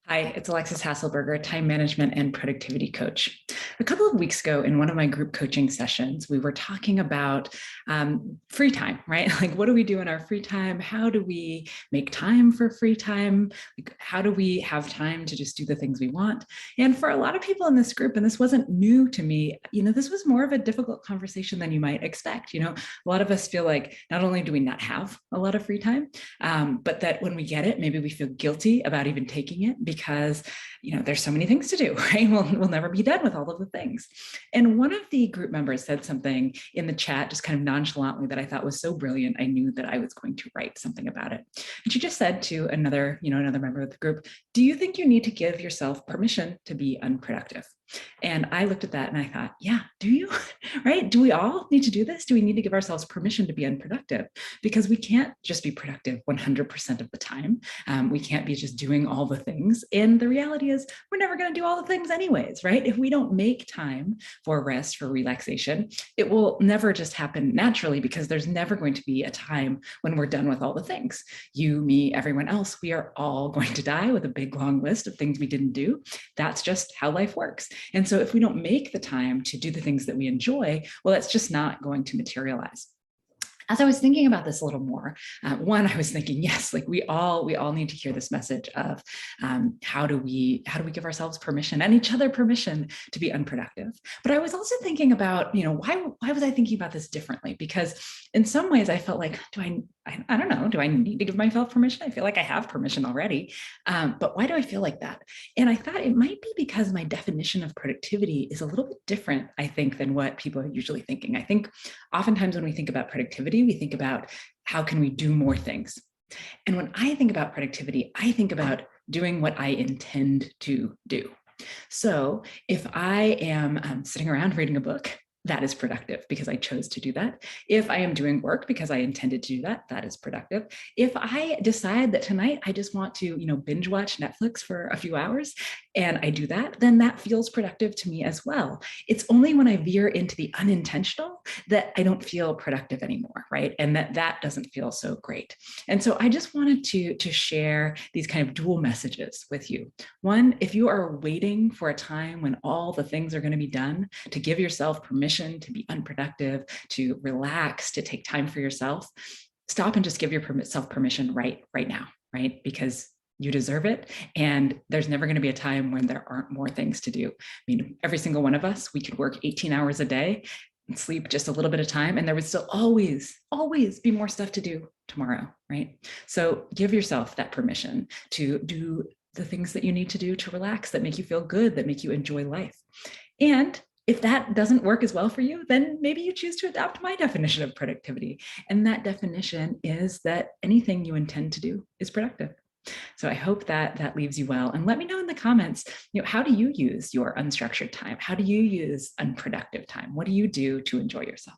Hi, it's Alexis Hasselberger, time management and productivity coach. A couple of weeks ago, in one of my group coaching sessions, we were talking about free time, right? Like, what do we do in our free time? How do we make time for free time? Like, how do we have time to just do the things we want? And for a lot of people in this group, and this wasn't new to me, this was more of a difficult conversation than you might expect. A lot of us feel like not only do we not have a lot of free time, but that when we get it, maybe we feel guilty about even taking it because there's so many things to do, right? We'll never be done with all of the things. And one of the group members said something in the chat, just kind of nonchalantly, that I thought was so brilliant. I knew that I was going to write something about it. And she just said to another member of the group, "Do you think you need to give yourself permission to be unproductive?" And I looked at that and I thought, yeah, do you? Right? Do we all need to do this? Do we need to give ourselves permission to be unproductive? Because we can't just be productive 100% of the time. We can't be just doing all the things. And the reality is, we're never going to do all the things anyways, right? If we don't make time for rest, for relaxation, it will never just happen naturally, because there's never going to be a time when we're done with all the things. You, me, everyone else, we are all going to die with a big long list of things we didn't do. That's just how life works. And so if we don't make the time to do the things that we enjoy, well, that's just not going to materialize. As I was thinking about this a little more, one, I was thinking, yes, like we all need to hear this message of how do we give ourselves permission and each other permission to be unproductive. But I was also thinking about, why was I thinking about this differently? Because in some ways I felt like, I don't know, do I need to give myself permission? I feel like I have permission already, but why do I feel like that? And I thought it might be because my definition of productivity is a little bit different, I think, than what people are usually thinking. I think oftentimes when we think about productivity, we think about how can we do more things. And when I think about productivity, I think about doing what I intend to do. So if I am sitting around reading a book, that is productive because I chose to do that. If I am doing work because I intended to do that, that is productive. If I decide that tonight I just want to, binge watch Netflix for a few hours and I do that, then that feels productive to me as well. It's only when I veer into the unintentional that I don't feel productive anymore, right? And that doesn't feel so great. And so I just wanted to share these kind of dual messages with you. One, if you are waiting for a time when all the things are going to be done, to give yourself permission to be unproductive, to relax, to take time for yourself, stop and just give yourself permission right now, right? Because you deserve it. And there's never going to be a time when there aren't more things to do. I mean, every single one of us, we could work 18 hours a day and sleep just a little bit of time, and there would still always be more stuff to do tomorrow, right? So give yourself that permission to do the things that you need to do to relax, that make you feel good, that make you enjoy life. And if that doesn't work as well for you, then maybe you choose to adopt my definition of productivity. And that definition is that anything you intend to do is productive. So I hope that leaves you well. And let me know in the comments, how do you use your unstructured time? How do you use unproductive time? What do you do to enjoy yourself?